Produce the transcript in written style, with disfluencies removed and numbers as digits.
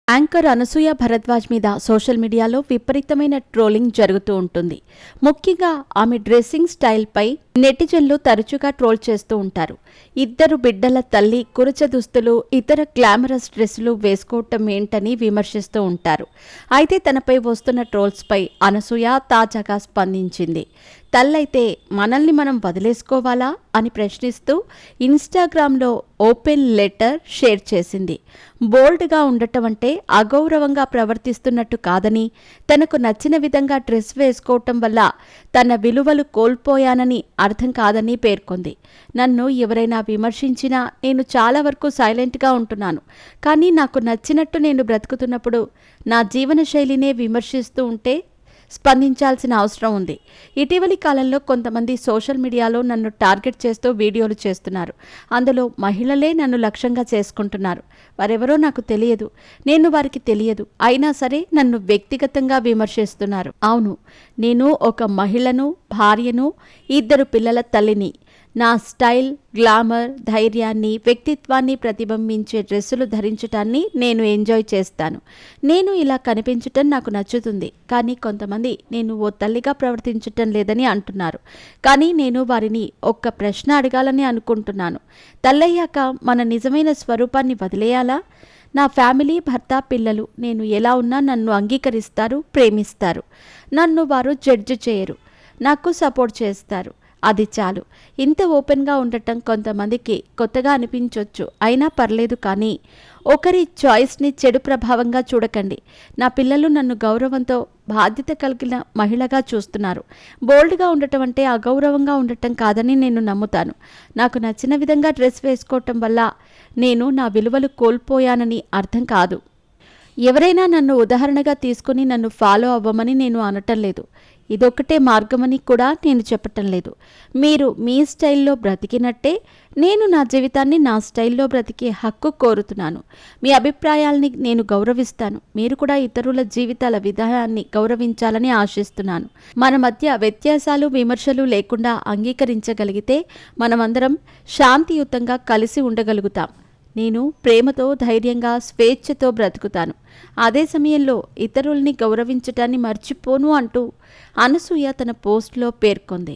Anchor Anasuya Bharadwaj మీద social మీడియాలో విపరీతమైన ట్రోలింగ్ జరుగుతూ ఉంటుంది. ముఖ్యంగా ఆమె డ్రెస్సింగ్ స్టైల్పై నెటిజన్లు తరచుగా ట్రోల్ చేస్తూ ఉంటారు. ఇద్దరు బిడ్డల తల్లి కురచ దుస్తులు, ఇతర గ్లామరస్ డ్రెస్సులు వేసుకోవటం ఏంటని విమర్శిస్తూ ఉంటారు. అయితే తనపై వస్తున్న ట్రోల్స్పై అనసూయ తాజాగా స్పందించింది. తల్లైతే మనల్ని మనం వదిలేసుకోవాలా అని ప్రశ్నిస్తూ ఇన్స్టాగ్రామ్లో ఓపెన్ లెటర్ షేర్ చేసింది. బోల్డ్గా ఉండటం అంటే అగౌరవంగా ప్రవర్తిస్తున్నట్టు కాదని, తనకు నచ్చిన విధంగా డ్రెస్ వేసుకోవటం వల్ల తన విలువలు కోల్పోయానని అర్థం కాదని పేర్కొంది. నన్ను ఎవరైనా విమర్శించినా నేను చాలా వరకు సైలెంట్గా ఉంటున్నాను. కానీ నాకు నచ్చినట్టు నేను బ్రతుకుతున్నప్పుడు నా జీవన శైలినే విమర్శిస్తూ ఉంటే స్పందించాల్సిన అవసరం ఉంది. ఇటీవలి కాలంలో కొంతమంది సోషల్ మీడియాలో నన్ను టార్గెట్ చేస్తూ వీడియోలు చేస్తున్నారు. అందులో మహిళలే నన్ను లక్ష్యంగా చేసుకుంటున్నారు. వారెవరో నాకు తెలియదు, నేను వారికి తెలియదు. అయినా సరే నన్ను వ్యక్తిగతంగా విమర్శిస్తున్నారు. అవును, నేను ఒక మహిళను, భార్యను, 2 పిల్లల తల్లిని. నా స్టైల్, గ్లామర్, ధైర్యాన్ని, వ్యక్తిత్వాన్ని ప్రతిబింబించే డ్రెస్సులు ధరించటాన్ని నేను ఎంజాయ్ చేస్తాను. నేను ఇలా కనిపించటం నాకు నచ్చుతుంది. కానీ కొంతమంది నేను ఓ తల్లిగా ప్రవర్తించటం లేదని అంటున్నారు. కానీ నేను వారిని ఒక్క ప్రశ్న అడగాలని అనుకుంటున్నాను. తల్లయ్యాక మన నిజమైన స్వరూపాన్ని వదిలేయాలా? నా ఫ్యామిలీ, భర్త, పిల్లలు నేను ఎలా ఉన్నా నన్ను అంగీకరిస్తారు, ప్రేమిస్తారు. నన్ను వారు జడ్జి చేయరు, నాకు సపోర్ట్ చేస్తారు. అది చాలు. ఇంత ఓపెన్గా ఉండటం కొంతమందికి కొత్తగా అనిపించవచ్చు. అయినా పర్లేదు. కానీ ఒకరి చాయిస్ని చెడు ప్రభావంగా చూడకండి. నా పిల్లలు నన్ను గౌరవంతో, బాధ్యత కలిగిన మహిళగా చూస్తున్నారు. బోల్డ్గా ఉండటం అంటే అగౌరవంగా ఉండటం కాదని నేను నమ్ముతాను. నాకు నచ్చిన విధంగా డ్రెస్ వేసుకోవటం వల్ల నేను నా విలువలు కోల్పోయానని అర్థం కాదు. ఎవరైనా నన్ను ఉదాహరణగా తీసుకుని నన్ను ఫాలో అవ్వమని నేను అనటం లేదు. ఇదొక్కటే మార్గమని కూడా నేను చెప్పటం లేదు. మీరు మీ స్టైల్లో బ్రతికినట్టే నేను నా జీవితాన్ని నా స్టైల్లో బ్రతికే హక్కు కోరుతున్నాను. మీ అభిప్రాయాల్ని నేను గౌరవిస్తాను. మీరు కూడా ఇతరుల జీవితాల విధానాన్ని గౌరవించాలని ఆశిస్తున్నాను. మన మధ్య వ్యత్యాసాలు, విమర్శలు లేకుండా అంగీకరించగలిగితే మనమందరం శాంతియుతంగా కలిసి ఉండగలుగుతాం. నేను ప్రేమతో, ధైర్యంగా, స్వేచ్ఛతో బ్రతుకుతాను. అదే సమయంలో ఇతరుల్ని గౌరవించటాన్ని మర్చిపోను అంటూ అనసూయ తన పోస్ట్లో పేర్కొంది.